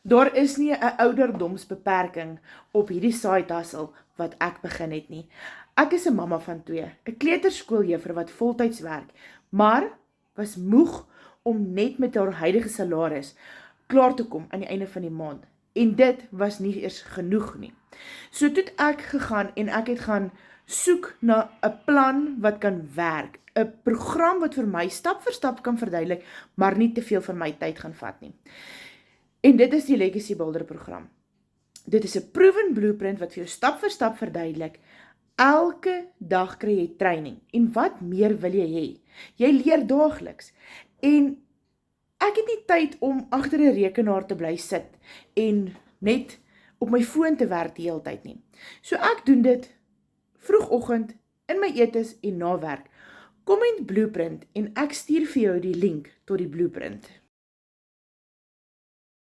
Daar is nie 'n ouderdomsbeperking op hierdie side hustle wat ek begin het nie. Ek is 'n mamma van 2, 'n kleuterskooljuffrou wat voltyds werk, maar was moeg om net met haar huidige salaris klaar te kom aan die einde van die maand. En dit was nie eers genoeg nie. So toe het ek gegaan en ek het gaan soek na 'n plan wat kan werk, 'n program wat vir my stap vir stap kan verduidelik, maar nie te veel van my tyd gaan vat nie. En dit is die Legacy Builder program. Dit is 'n proven blueprint wat vir jou stap vir stap verduidelik. Elke dag kry jy training. En wat meer wil jy hê? Jy leer daagliks. En ek het nie tyd om agter 'n rekenaar te bly sit en net op my foon te werk die hele tyd nie. So ek doen dit vroegoggend in my etes en na werk. Kom in Blueprint en ek stuur vir jou die link tot die Blueprint.